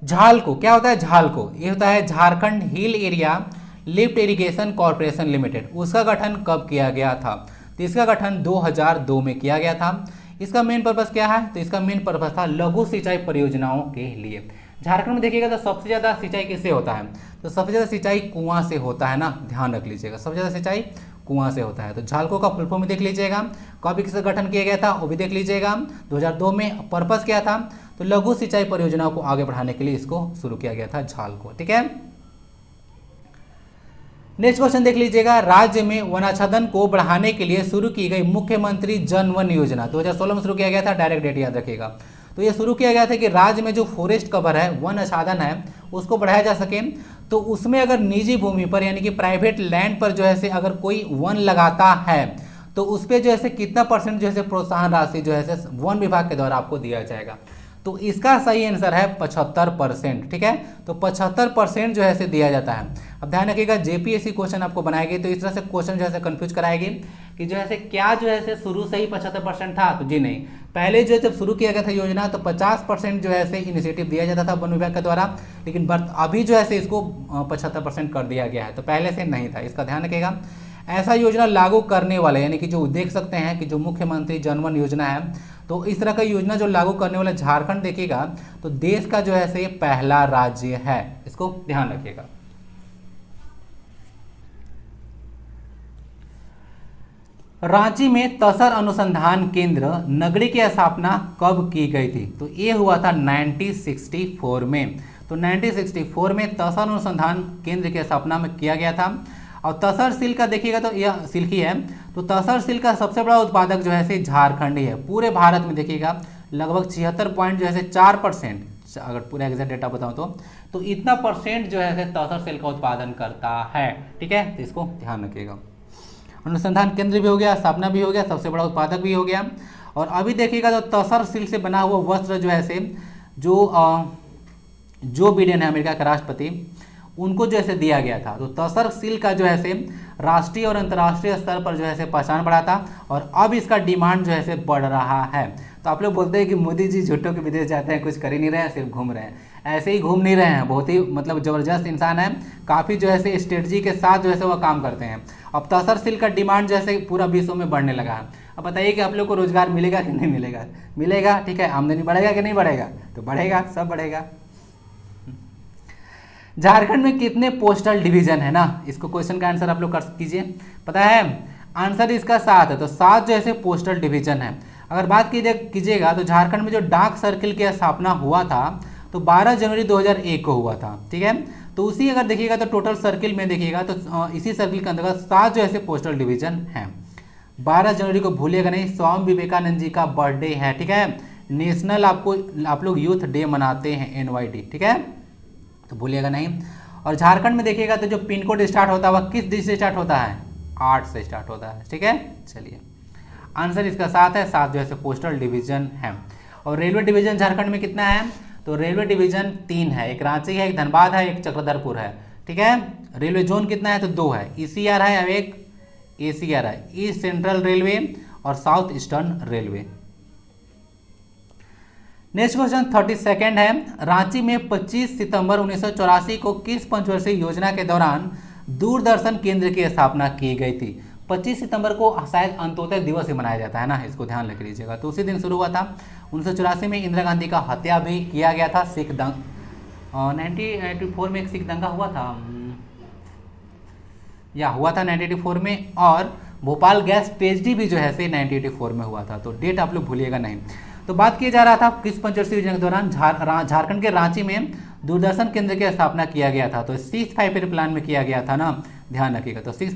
झालको क्या होता है? झालको ये होता है Jharkhand hill area lift irrigation corporation limited. उसका गठन कब किया गया था? तो इसका गठन 2002 में किया गया था। इसका मेन पर्पस क्या है? तो इसका मेन पर्पस था लघु सिंचाई परियोजनाओं के लिए। झारखंड में देखिएगा तो सबसे ज़्यादा सिंचाई किससे होता है? तो सबसे ज़्यादा सिंचाई कुआं से होता है ना, ध्यान रख लीजिएगा। सबसे ज़्यादा सिंचाई कुआं से होता है। तो झालको का फुल फॉर्म भी देख लीजिएगा, कब इसका गठन किया गया था वो भी देख लीजिएगा। 2002 में। पर्पस क्या था? तो लघु सिंचाई परियोजनाओं को आगे बढ़ाने के लिए इसको शुरू किया गया था झालको। ठीक है, नेक्स्ट क्वेश्चन देख लीजिएगा। राज्य में वनाच्छादन को बढ़ाने के लिए शुरू की गई मुख्यमंत्री जन वन योजना 2016 में शुरू किया गया था। डायरेक्ट डेट याद रखिएगा। तो ये शुरू किया गया था कि राज्य में जो फॉरेस्ट कवर है, वन आच्छादन है, उसको बढ़ाया जा सके। तो उसमें अगर निजी भूमि पर यानी कि प्राइवेट लैंड पर जो है से अगर कोई वन लगाता है तो उस पर जो है से कितना परसेंट जो है से प्रोत्साहन राशि जो है से वन विभाग के द्वारा आपको दिया जाएगा? तो इसका सही आंसर है 75%। ठीक है, तो 75% जो है से दिया जाता है। अब ध्यान रखिएगा, जेपीएससी क्वेश्चन आपको बनाएगी तो इस तरह से क्वेश्चन जो है से कंफ्यूज कराएगी कि जो है से क्या जो है से शुरू से ही 75% था? तो जी नहीं, पहले जो जब शुरू किया गया था योजना तो 50% जो है से इनिशिएटिव दिया जाता था वन विभाग के द्वारा, लेकिन अभी जो है से इसको 75% कर दिया गया है। तो पहले से नहीं था, इसका ध्यान रखिएगा। ऐसा योजना लागू करने वाले यानी कि जो देख सकते हैं कि जो मुख्यमंत्री जनवन योजना है, तो इस तरह का योजना जो लागू करने वाला झारखंड देखिएगा तो देश का जो है से पहला राज्य है। इसको ध्यान रखिएगा। रांची में तसर अनुसंधान केंद्र नगरी की स्थापना कब की गई थी? तो ये हुआ था 1964 में। तो 1964 में तसर अनुसंधान केंद्र की स्थापना में किया गया था। और तसर सिल्क का देखिएगा तो यह सिल्क ही है। तो तसर सिल्क का सबसे बड़ा उत्पादक जो है से झारखंड ही है। पूरे भारत में देखिएगा लगभग 76.4%, अगर पूरा एग्जैक्ट डेटा बताऊं तो इतना परसेंट जो है से तसर सिल्क का उत्पादन करता है। ठीक है, तो इसको ध्यान रखिएगा। अनुसंधान केंद्र भी हो गया, स्थापना भी हो गया, सबसे बड़ा उत्पादक भी हो गया। और अभी देखिएगा तो तसर सिल्क से बना हुआ वस्त्र जो है से जो बिडेन है अमेरिका के राष्ट्रपति, उनको जो है दिया गया था। तो तसर सिल्क का जो है से राष्ट्रीय और अंतर्राष्ट्रीय स्तर पर जो है से पहचान बढ़ा था और अब इसका डिमांड जो है से बढ़ रहा है। तो आप लोग बोलते हैं कि मोदी जी झूठों के विदेश जाते हैं, कुछ कर ही नहीं रहे हैं, सिर्फ घूम रहे हैं। ऐसे ही घूम नहीं रहे हैं, बहुत ही मतलब ज़बरदस्त इंसान है, काफ़ी जो है से स्ट्रेटजी के साथ जो है से वह काम करते हैं। अब तसर सिल्क का डिमांड जो है से पूरा विश्व में बढ़ने लगा है। अब बताइए कि आप लोग को रोजगार मिलेगा कि नहीं मिलेगा? मिलेगा। ठीक है, आमदनी बढ़ेगा कि नहीं बढ़ेगा? तो बढ़ेगा, सब बढ़ेगा। झारखंड में कितने पोस्टल डिवीजन है ना, इसको क्वेश्चन का आंसर आप लोग कर कीजिए। पता है आंसर इसका 7 है। तो 7 जो है पोस्टल डिवीजन है। अगर बात कीजिएगा तो झारखंड में जो डाक सर्किल की स्थापना हुआ था तो 12 जनवरी 2001 को हुआ था। ठीक है, तो उसी अगर देखिएगा तो टोटल सर्किल में देखिएगा तो इसी सर्किल के अंतर्गत 7 जो है पोस्टल डिवीजन है। 12 जनवरी को भूलिएगा नहीं, स्वामी विवेकानंद जी का बर्थडे है। ठीक है, नेशनल आप लोग यूथ डे मनाते हैं, NYD। ठीक है, तो भूलिएगा नहीं। और झारखंड में देखिएगा तो जो पिन कोड स्टार्ट होता है वह किस डिजिट से स्टार्ट होता है? 8 से स्टार्ट होता है। ठीक है, चलिए आंसर इसका 7 है। 7 जो है पोस्टल डिवीजन है। और रेलवे डिवीजन झारखंड में कितना है? तो रेलवे डिवीजन 3 है। एक रांची है, एक धनबाद है, एक चक्रधरपुर है। ठीक है, रेलवे जोन कितना है? तो 2 है। ECR है और एक ACR है, ईस्ट सेंट्रल रेलवे और south eastern railway. Next question 32 है। रांची में 25 सितंबर 1984 को किस पंचवर्षीय योजना के दौरान दूरदर्शन केंद्र की स्थापना की गई थी? 25 सितंबर को शायद अंत्योदय दिवस ही मनाया जाता है ना, इसको ध्यान रख लीजिएगा। तो उसी दिन शुरू हुआ था। 1984 में इंदिरा गांधी का हत्या भी किया गया था। 1984 में एक सिख दंगा हुआ था या हुआ था 1984 में। और भोपाल गैस ट्रेजेडी भी जो है 1984 में हुआ था। तो डेट आप लोग भूलिएगा नहीं। तो बात किया जा रहा था किस पंचवर्षीय योजना के दौरान झारखंड के रांची में दूरदर्शन केंद्र की स्थापना किया गया था? तो 6 5 प्लान में किया गया था ना, ध्यान रखिएगा। तो 6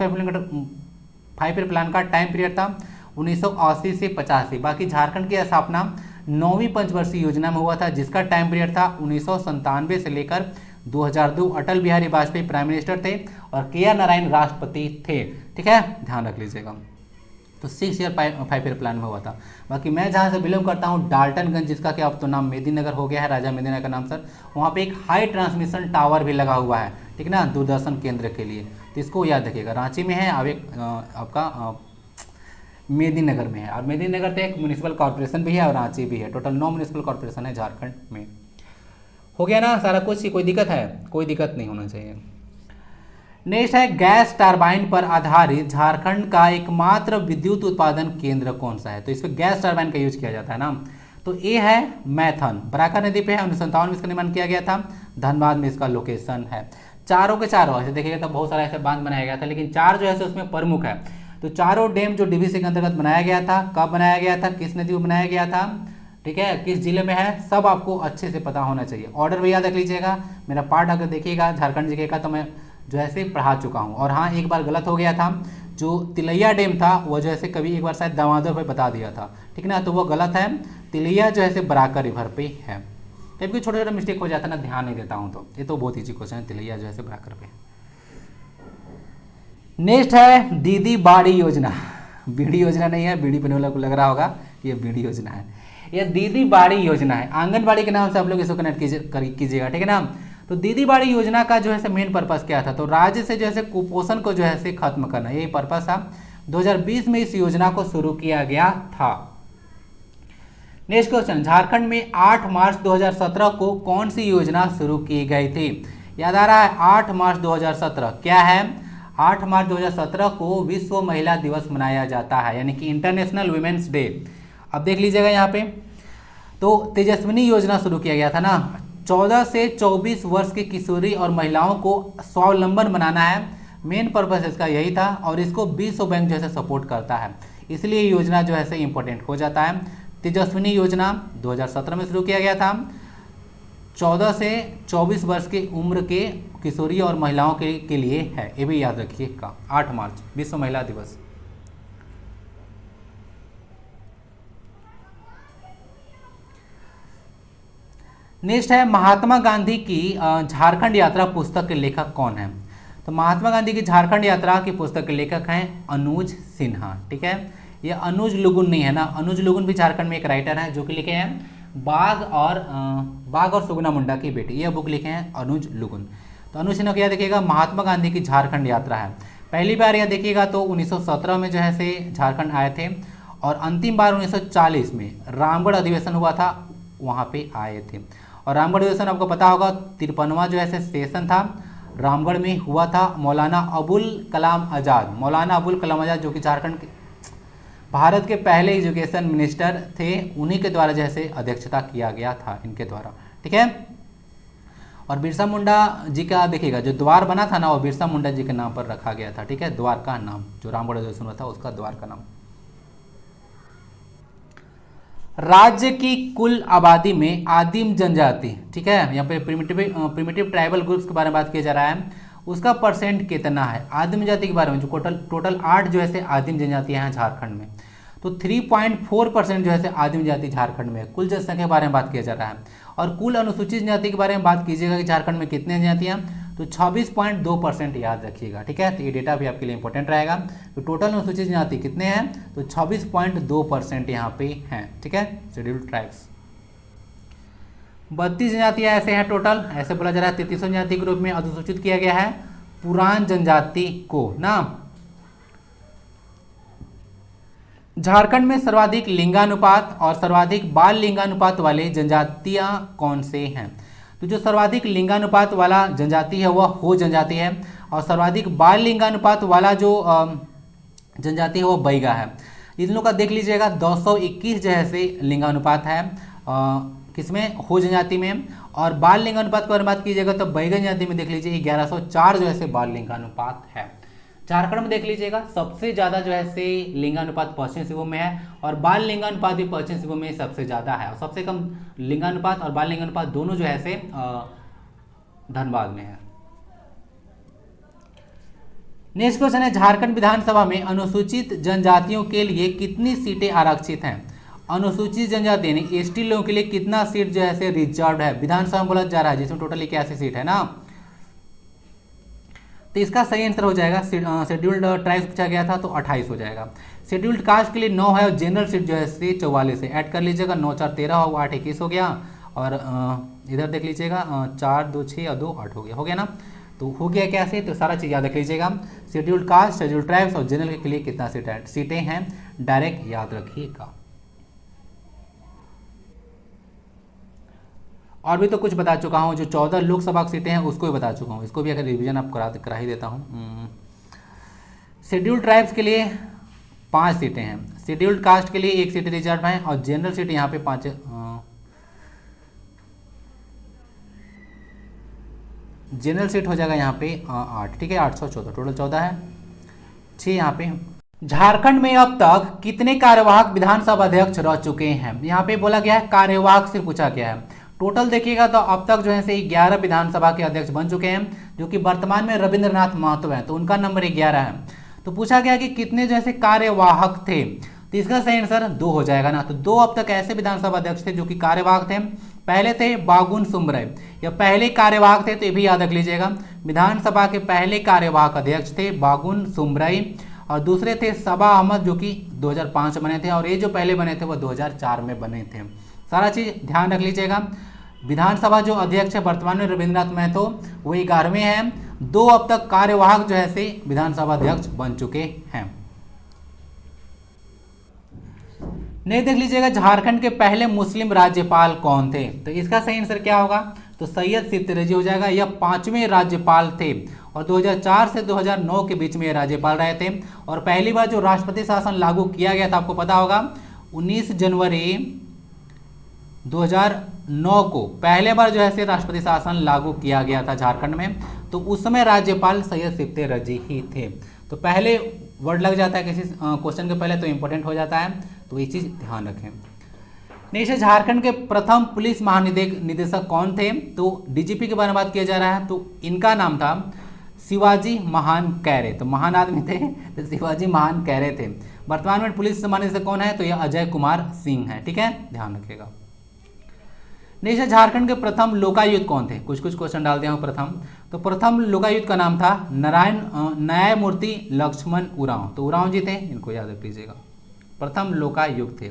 5 प्लान का टाइम पीरियड था 1980 से 85। बाकी झारखंड की स्थापना 9वीं पंचवर्षीय योजना में हुआ था जिसका टाइम पीरियड था 1997 से लेकर 2002। अटल बिहारी वाजपेयी प्राइम मिनिस्टर थे और KR नारायण राष्ट्रपति थे। ठीक है, ध्यान रख लीजिएगा। तो 6 ईयर 5 ईयर प्लान में हुआ था। बाकी मैं जहाँ से बिलोंग करता हूँ डाल्टनगंज, जिसका कि अब तो नाम मेदिनीनगर हो गया है, राजा मेदिनीनगर नाम सर, वहाँ पे एक हाई ट्रांसमिशन टावर भी लगा हुआ है, ठीक ना, दूरदर्शन केंद्र के लिए। तो इसको याद रखिएगा, रांची में है, अब एक आपका मेदिनीनगर में है। और मेदिनीनगर तो एक म्यूनिसिपल कॉर्पोरेशन भी है और रांची भी है, टोटल 9 म्यूनिसिपल कॉर्पोरेशन है झारखंड में। हो गया ना सारा कुछ, कोई दिक्कत है? कोई दिक्कत नहीं होना चाहिए। नेक्स्ट है गैस टरबाइन पर आधारित झारखंड का एकमात्र विद्युत उत्पादन केंद्र कौन सा है? तो इसमें गैस टरबाइन का यूज किया जाता है ना। तो ए है मैथन, बराका नदी पे है, 1957 में इसका निर्माण किया गया था, धनबाद में इसका लोकेशन है। चारों के चारों ऐसे देखिएगा तो बहुत सारा ऐसे बांध बनाया गया था, लेकिन 4 जो है उसमें प्रमुख है। तो चारों डैम जो डीवीसी के अंतर्गत बनाया गया था, कब बनाया गया था, किस नदी में बनाया गया था, ठीक है, किस जिले में है, सब आपको अच्छे से पता होना चाहिए। ऑर्डर भी याद रख लीजिएगा। मेरा पार्ट अगर देखिएगा झारखंड जीके का तो मैं जो है पढ़ा चुका हूँ। और हाँ, एक बार गलत हो गया था, जो तिलैया डैम था वो जो है कभी एक बार शायद दामोदर पे बता दिया था, ठीक ना, तो वो गलत है। तिलैया जो है बराकर रिवर पे है। कभी भी छोटा छोटा मिस्टेक हो जाता है ना, ध्यान नहीं देता हूँ, तो ये तो बहुत ईजी क्वेश्चन है, तिलैया जो है बराकर पे। नेक्स्ट है दीदी बाड़ी योजना। बीड़ी योजना नहीं है, बीड़ी पीने वाला को लग रहा होगा ये बीड़ी योजना है, ये दीदी बाड़ी योजना है। आंगनबाड़ी के नाम से आप लोग इसको कनेक्ट कीजिएगा, ठीक है ना। तो दीदी बाड़ी योजना का जो है मेन पर्पस क्या था? तो राज्य से जो है कुपोषण को जो है खत्म करना, यही पर्पस था। 2020 में इस योजना को शुरू किया गया था। नेक्स्ट क्वेश्चन, झारखंड में 8 मार्च 2017 को कौन सी योजना शुरू की गई थी? याद आ रहा है? 8 मार्च 2017 क्या है? 8 मार्च 2017 को विश्व महिला दिवस मनाया जाता है, यानी कि इंटरनेशनल वुमेन्स डे। अब देख लीजिएगा यहाँ पे, तो तेजस्विनी योजना शुरू किया गया था ना। 14 से 24 वर्ष की किशोरी और महिलाओं को स्वावलंबन बनाना है, मेन पर्पस इसका यही था। और इसको विश्व बैंक जो है सपोर्ट करता है, इसलिए ये योजना जो है इंपॉर्टेंट हो जाता है। तेजस्विनी योजना 2017 में शुरू किया गया था। 14 से 24 वर्ष की उम्र के किशोरी और महिलाओं के लिए है, ये भी याद रखिएगा। 8 मार्च विश्व महिला दिवस। नेक्स्ट है महात्मा गांधी की झारखंड यात्रा पुस्तक के लेखक कौन है? तो महात्मा गांधी की झारखंड यात्रा की पुस्तक के लेखक हैं अनुज सिन्हा, ठीक है। ये अनुज लुगुन नहीं है ना, अनुज लुगुन भी झारखंड में एक राइटर है जो कि लिखे हैं बाघ और सुगना मुंडा की बेटी, यह बुक लिखे हैं अनुज लुगुन। तो अनुज सिन्हा क्या देखिएगा, महात्मा गांधी की झारखंड यात्रा है। पहली बार यह देखिएगा तो 1917 में जो है झारखंड आए थे, और अंतिम बार 1940 में रामगढ़ अधिवेशन हुआ था, वहाँ पे आए थे। और रामगढ़ अधिवेशन आपको पता होगा 53वां जो है सेशन था, रामगढ़ में हुआ था। मौलाना अबुल कलाम आज़ाद जो कि झारखंड के भारत के पहले एजुकेशन मिनिस्टर थे, उन्हीं के द्वारा जैसे अध्यक्षता किया गया था, इनके द्वारा, ठीक है। और बिरसा मुंडा जी का देखिएगा जो द्वार बना था ना, वो बिरसा मुंडा जी के नाम पर रखा गया था, ठीक है, द्वार का नाम, जो रामगढ़ अधिवेशन हुआ था उसका द्वार का नाम। राज्य की कुल आबादी में आदिम जनजाति, ठीक है, यहाँ पे प्रिमिटिव ट्राइबल ग्रुप्स के बारे में बात किया जा रहा है, उसका परसेंट कितना है? आदिम जनजाति के बारे में जो टोटल 8 जो है आदिम जनजातियां हैं झारखंड में, तो 3.4% जो है आदिम जाति झारखंड में। कुल जनसंख्या के बारे में बात किया जा रहा है। और कुल अनुसूचित जाति के बारे में बात कीजिएगा कि झारखंड में कितने जनजातियाँ, तो 26.2% याद रखिएगा, ठीक है। तो ये डेटा भी आपके लिए इंपॉर्टेंट रहेगा। तो टोटल अनुसूचित जाति कितने हैं, तो 26.2% यहाँ पे हैं, ठीक है, शेड्यूल्ड ट्राइब्स। 32 जनजातियाँ ऐसे हैं टोटल, ऐसे बोला जा रहा है। 33 जनजाति ग्रुप में अधिसूचित किया गया है पुरान जनजाति को ना। झारखंड में सर्वाधिक लिंगानुपात और सर्वाधिक बाल लिंगानुपात वाले जनजातियां कौन से हैं? तो जो सर्वाधिक लिंगानुपात वाला जनजाति है वह हो जनजाति है, और सर्वाधिक बाल लिंगानुपात वाला जो जनजाति है वो बैगा है। इन लोगों का देख लीजिएगा 221 जो है लिंगानुपात है किसमें, हो जनजाति में। और बाल लिंगानुपात की बात कीजिएगा तो बैगा जनजाति में देख लीजिए 1104 जो है बाल लिंगानुपात है। झारखंड में देख लीजिएगा सबसे ज़्यादा जो है लिंगानुपात पश्चिम सिंहभूम में है, और बाल लिंगानुपात भी पश्चिम सिंहभूम में सबसे ज़्यादा है, और सबसे कम लिंगानुपात और बाल लिंगानुपात दोनों जो है धनबाद में है। नेक्स्ट क्वेश्चन है, झारखंड विधानसभा में अनुसूचित जनजातियों के लिए कितनी सीटें आरक्षित हैं? अनुसूचित जनजाति यानी एसटी लोगों के लिए कितना सीट जो है रिजर्व है विधानसभा में बोला जा रहा है, जिसमें टोटल 81 सीट है ना। तो इसका सही आंसर हो जाएगा शेड्यूल्ड ट्राइब्स पूछा गया था तो 28 हो जाएगा। शेड्यूल्ड कास्ट के लिए 9 है और जनरल सीट जो है 44 है। ऐड कर लीजिएगा, 9 4 13 हो, 8 21 हो गया। और इधर देख लीजिएगा 4 2 6 और 2 8 हो गया ना। तो हो गया क्या से, तो सारा चीज़ याद रख लीजिएगा। शेड्यूल्ड कास्ट, शेड्यूल्ड ट्राइब्स और जनरल के लिए कितना सीटें हैं डायरेक्ट याद रखिएगा। और भी तो कुछ बता चुका हूँ, जो 14 लोकसभा की सीटें हैं उसको भी बता चुका हूँ, इसको भी अगर रिवीजन आप करा ही देता हूँ। शेड्यूल्ड ट्राइब्स के लिए 5 सीटें हैं, शेड्यूल्ड कास्ट के लिए 1 सीट रिजर्व है और जनरल सीट यहाँ पे 5 जनरल सीट हो जाएगा यहाँ पे 8, ठीक है, 814 टोटल 14 है, 6 यहाँ पे। झारखंड में अब तक कितने कार्यवाहक विधानसभा अध्यक्ष रह चुके हैं, यहाँ पे बोला गया है कार्यवाहक से पूछा गया है। टोटल देखिएगा तो अब तक जो है से 11 विधानसभा के अध्यक्ष बन चुके हैं, जो कि वर्तमान में रविंद्रनाथ महतो हैं, तो उनका नंबर 11 है। तो पूछा गया कि कितने जो है से कार्यवाहक थे, तो इसका सही आंसर 2 हो जाएगा ना। तो 2 अब तक ऐसे विधानसभा अध्यक्ष थे जो कि कार्यवाहक थे। पहले थे बागुन सुमरय, या पहले कार्यवाहक थे, तो ये भी याद रख लीजिएगा। विधानसभा के पहले कार्यवाहक अध्यक्ष थे बागुन सुमरय, और दूसरे थे सबा अहमद जो कि 2005 बने थे, और ये जो पहले बने थे वो 2004 में बने थे। सारा चीज़ ध्यान रख लीजिएगा। विधानसभा जो अध्यक्ष है वर्तमान में रविंद्रनाथ महतो, वो 11वें हैं। 2 अब तक कार्यवाहक जो है से विधानसभा अध्यक्ष बन चुके हैं। नहीं देख लीजिएगा, झारखंड के पहले मुस्लिम राज्यपाल कौन थे, तो इसका सही आंसर क्या होगा, तो सैयद सिद्दीकी हो जाएगा। यह 5वें राज्यपाल थे और 2004 से 2009 के बीच में ये राज्यपाल रहे थे। और पहली बार जो राष्ट्रपति शासन लागू किया गया था, आपको पता होगा 19 जनवरी 2009 को पहले बार जो है से राष्ट्रपति शासन लागू किया गया था झारखंड में। तो उस समय राज्यपाल सैयद सिद्दीकी ही थे। तो पहले वर्ड लग जाता है किसी क्वेश्चन के पहले तो इंपॉर्टेंट हो जाता है, तो ये चीज़ ध्यान रखें। नेक्स्ट, झारखंड के प्रथम पुलिस महानिदेशक कौन थे, तो डीजीपी के बारे में बात किया जा रहा है, तो इनका नाम था शिवाजी महान कैरे। तो महान आदमी थे, तो शिवाजी महान कैरे थे। वर्तमान में पुलिस महानिदेशक कौन है, तो यह अजय कुमार सिंह है, ठीक है, ध्यान रखिएगा। नेक्स्ट, झारखंड के प्रथम लोकायुक्त कौन थे, कुछ क्वेश्चन डाल दिया हूँ। तो प्रथम लोकायुक्त का नाम था न्यायमूर्ति लक्ष्मण उरांव। तो उरांव जी थे, इनको याद रख लीजिएगा, प्रथम लोकायुक्त थे।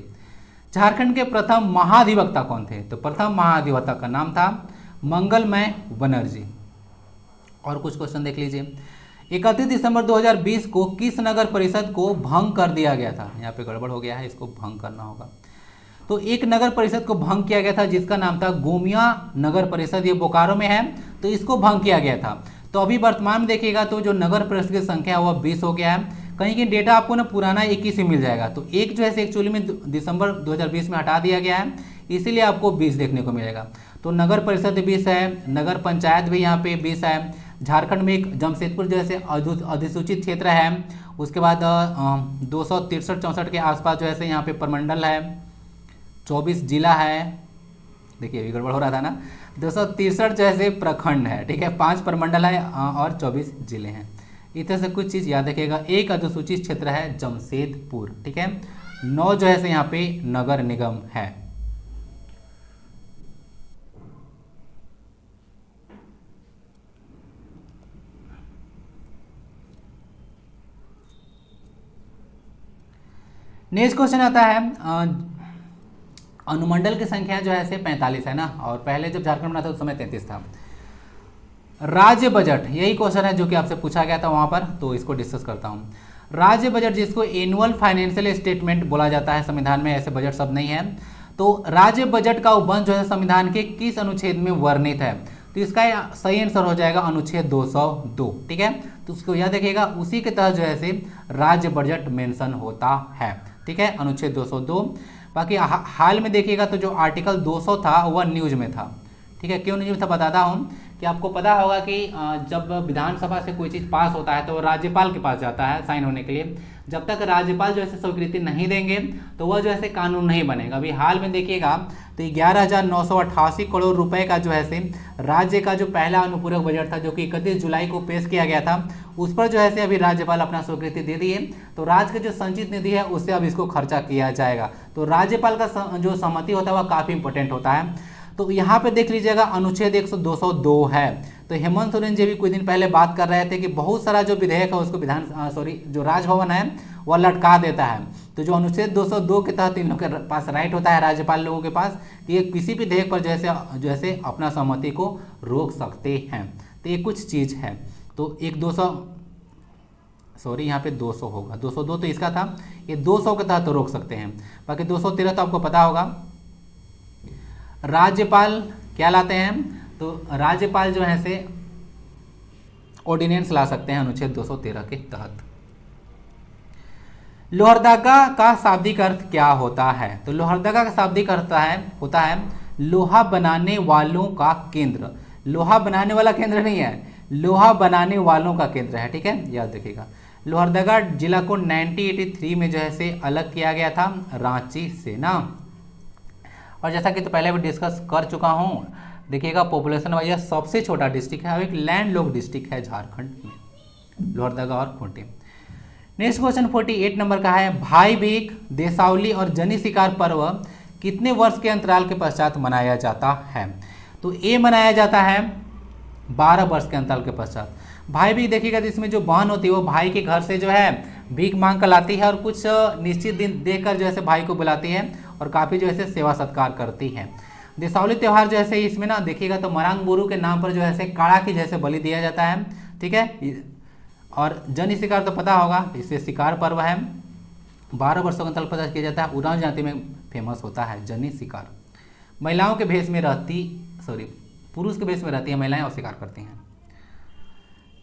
झारखंड के प्रथम महाधिवक्ता कौन थे, तो प्रथम महाधिवक्ता का नाम था मंगलमय बनर्जी। और कुछ क्वेश्चन देख लीजिए। 31 दिसंबर 2020 को किस नगर परिषद को भंग कर दिया गया था, यहाँ पे गड़बड़ हो गया है, इसको भंग करना होगा। तो एक नगर परिषद को भंग किया गया था जिसका नाम था गोमिया नगर परिषद, ये बोकारो में है, तो इसको भंग किया गया था। तो अभी वर्तमान में देखिएगा तो जो नगर परिषद की संख्या है वह 20 हो गया है। कहीं की डेटा आपको ना पुराना 21 ही मिल जाएगा, तो एक जो है एक्चुअली में दिसंबर 2020 में हटा दिया गया है, इसीलिए आपको 20 देखने को मिलेगा। तो नगर परिषद 20 है, नगर पंचायत भी यहाँ पे 20 है। झारखंड में एक जमशेदपुर जैसे अधिसूचित क्षेत्र है, उसके बाद 263-64 के आसपास जो है यहाँ पे प्रमंडल है, 24 जिला है, देखिए अभी गड़बड़ हो रहा था ना, 263 जो है प्रखंड है, ठीक है, 5 प्रमंडल है और 24 जिले हैं। इस तरह से कुछ चीज़ याद रखिएगा। एक अधिसूचित क्षेत्र है जमशेदपुर, ठीक है, 9 जो है यहाँ पे नगर निगम है। नेक्स्ट क्वेश्चन आता है, अनुमंडल की संख्या जो है 45 है ना, और पहले जब झारखंड बना था उस समय 33 था। राज्य बजट, यही क्वेश्चन है जो कि आपसे पूछा गया था वहां पर, तो इसको डिस्कस करता हूं। राज्य बजट जिसको एनुअल फाइनेंशियल स्टेटमेंट बोला जाता है, संविधान में ऐसे बजट सब नहीं है। तो राज्य बजट का उपबंध जो है संविधान के किस अनुच्छेद में वर्णित है, तो इसका सही आंसर हो जाएगा अनुच्छेद 202, ठीक है। तो उसको याद रखिएगा, उसी के तहत जो है राज्य बजट मेंशन होता है, ठीक है, अनुच्छेद 202। बाकी हाल में देखिएगा तो जो आर्टिकल 200 था वह न्यूज में था, ठीक है। क्यों न्यूज में था बताता हूँ कि आपको पता होगा कि जब विधानसभा से कोई चीज़ पास होता है तो राज्यपाल के पास जाता है साइन होने के लिए। जब तक राज्यपाल जो है स्वीकृति नहीं देंगे तो वह जो है कानून नहीं बनेगा। अभी हाल में देखिएगा तो 11,988 करोड़ रुपए का जो है राज्य का जो पहला अनुपूरक बजट था जो कि 31 जुलाई को पेश किया गया था, उस पर जो है अभी राज्यपाल अपना स्वीकृति दे दिए। तो राज्य की जो संचित निधि है उससे अब इसको खर्चा किया जाएगा। तो राज्यपाल का जो सहमति होता है वह काफ़ी इंपॉर्टेंट होता है। तो यहाँ पे देख लीजिएगा अनुच्छेद 202 है, तो हेमंत सोरेन जी भी कुछ दिन पहले बात कर रहे थे कि बहुत सारा जो विधेयक है उसको जो राजभवन है वह लटका देता है। तो जो अनुच्छेद 202 के तहत इन लोगों के पास राइट होता है, राज्यपाल लोगों के पास, कि ये किसी भी विधेयक पर जैसे अपना सहमति को रोक सकते हैं। तो ये कुछ चीज़ है। तो एक 200 यहाँ पे 200 होगा, 202 तो इसका था, ये 200 के तहत रोक सकते हैं। बाकी 213 तो आपको पता होगा। राज्यपाल क्या लाते हैं, तो राज्यपाल जो है से ऑर्डिनेंस ला सकते हैं अनुच्छेद 213 के तहत। लोहरदगा का शाब्दिक अर्थ क्या होता है, तो लोहरदगा का शाब्दिक अर्थ होता है लोहा बनाने वालों का केंद्र। लोहा बनाने वाला केंद्र नहीं है, लोहा बनाने वालों का केंद्र है, ठीक है, याद रखिएगा। लोहरदगा जिला को 1983 में जो है से अलग किया गया था रांची से ना। और जैसा कि तो पहले भी डिस्कस कर चुका हूँ, देखिएगा पॉपुलेशन वाइज सबसे छोटा डिस्ट्रिक्ट है और एक लैंड लॉक डिस्ट्रिक्ट है झारखंड में, लोहरदगा और खूंटी। नेक्स्ट क्वेश्चन 48 नंबर का है, भाई बीक, देसावली और जनी शिकार पर्व कितने वर्ष के अंतराल के पश्चात मनाया जाता है, तो ये मनाया जाता है 12 वर्ष के अंतराल के पश्चात। भाई बीक देखिएगा तो इसमें जो बहन होती है वो भाई के घर से जो है भीख मांग कर लाती है और कुछ निश्चित दिन देकर जो है भाई को बुलाती है और काफ़ी जो है सेवा सत्कार करती है। देसावली त्यौहार जो है इसमें ना देखिएगा तो मरांग बुरु के नाम पर जो है काड़ा की जैसे बलि दिया जाता है, ठीक है। और जन शिकार तो पता होगा, इससे शिकार पर्व है, 12 वर्षों का अंतराल पचास किया जाता है। उरांव जाति में फेमस होता है जनी शिकार। महिलाओं के भेष में पुरुष के भेष में रहती है महिलाएं और शिकार करती हैं।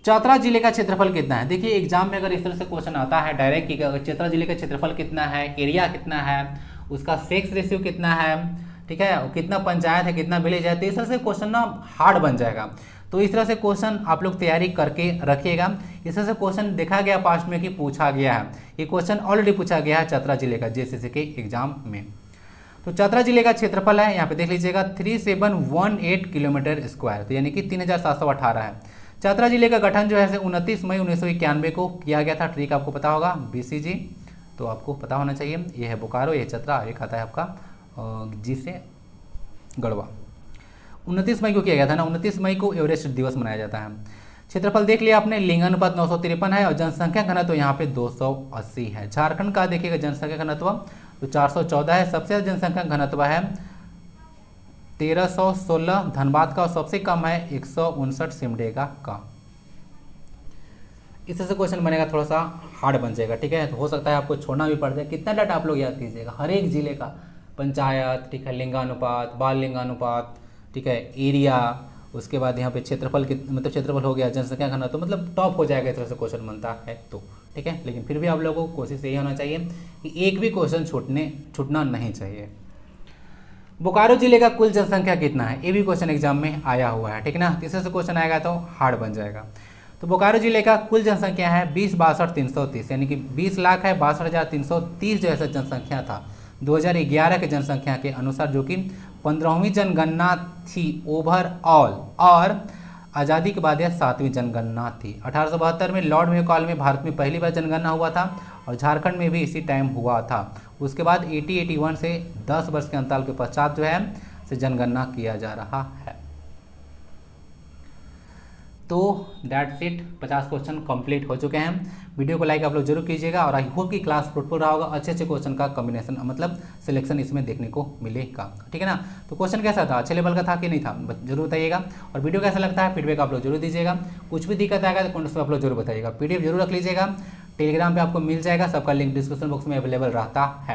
चतरा जिले का क्षेत्रफल कितना है, देखिए एग्जाम में अगर इस तरह से क्वेश्चन आता है डायरेक्ट कि चतरा जिले का क्षेत्रफल कितना है, एरिया कितना है, उसका सेक्स रेशियो कितना है, ठीक है, और कितना पंचायत है, कितना विलेज है, तो इस तरह से क्वेश्चन ना हार्ड बन जाएगा। तो इस तरह से क्वेश्चन आप लोग तैयारी करके रखिएगा। इस तरह से क्वेश्चन देखा गया पास्ट में कि पूछा गया है, ये क्वेश्चन ऑलरेडी पूछा गया है चतरा जिले का जेसीसी के एग्जाम में। तो चतरा जिले का क्षेत्रफल है, यहाँ पे देख लीजिएगा 3718 किलोमीटर स्क्वायर, तो यानी कि 3718 है। चतरा जिले का गठन जो है 29 मई 1991 को किया गया था, ट्रिक आपको पता होगा, BCG तो आपको पता होना चाहिए। ये है बोकारो, ये चतरा, एक आता है आपका जी से गढ़वा। 29 मई को किया गया था ना, 29 मई को एवरेस्ट दिवस मनाया जाता है। क्षेत्रफल देख लिया आपने, लिंगानुपात 953 है और जनसंख्या घनत्व यहाँ पे 280 है। झारखंड का देखिएगा जनसंख्या घनत्व तो 414 है, सबसे ज़्यादा जनसंख्या घनत्व है 1316 धनबाद का और सबसे कम है 159 सिमडेगा का। इस तरह से क्वेश्चन बनेगा, थोड़ा सा हार्ड बन जाएगा, ठीक है। तो हो सकता है आपको छोड़ना भी पड़ जाए। कितना डाटा आप लोग याद कीजिएगा, हर एक जिले का पंचायत, ठीक है, लिंगानुपात, बाल लिंगानुपात, ठीक है, एरिया, उसके बाद यहाँ पे क्षेत्रफल मतलब क्षेत्रफल हो गया, जनसंख्या घनत्व, तो मतलब टॉप हो जाएगा इस तरह से क्वेश्चन बनता है तो, ठीक है। लेकिन फिर भी आप लोगों को कोशिश यही होना चाहिए कि एक भी क्वेश्चन छूटना नहीं चाहिए। बोकारो जिले का कुल जनसंख्या कितना है, ये भी क्वेश्चन एग्जाम में आया हुआ है, ठीक है ना। तीसरे से क्वेश्चन आएगा तो हार्ड बन जाएगा। तो बोकारो जिले का कुल जनसंख्या है 20,62,330, यानी कि 20 लाख है 62,330 जो ऐसा जनसंख्या था 2011 के जनसंख्या के अनुसार, जो कि 15वीं जनगणना थी ओवरऑल, और आज़ादी के बाद यह 7वीं जनगणना थी। 1872 में लॉर्ड मेयो काल में भारत में पहली बार जनगणना हुआ था और झारखंड में भी इसी टाइम हुआ था। उसके बाद 80-81 से 10 वर्ष के अंतराल के पश्चात जो है से जनगणना किया जा रहा है। तो दैट्स इट, 50 क्वेश्चन कंप्लीट हो चुके हैं। वीडियो को लाइक आप लोग जरूर कीजिएगा और आई होप कि क्लास फ्रूटफुल रहा होगा, अच्छे अच्छे क्वेश्चन का कॉम्बिनेशन मतलब सिलेक्शन इसमें देखने को मिलेगा, ठीक है ना। तो क्वेश्चन कैसा था, अच्छे लेवल का था कि नहीं था, जरूर बताइएगा। और वीडियो कैसा लगता है फीडबैक आप लोग जरूर दीजिएगा। कुछ भी दिक्कत आएगा तो कमेंट्स में आप लोग जरूर बताइएगा। PDF जरूर रख लीजिएगा, टेलीग्राम पर आपको मिल जाएगा, सबका लिंक डिस्क्रिप्शन बॉक्स में अवेलेबल रहता है।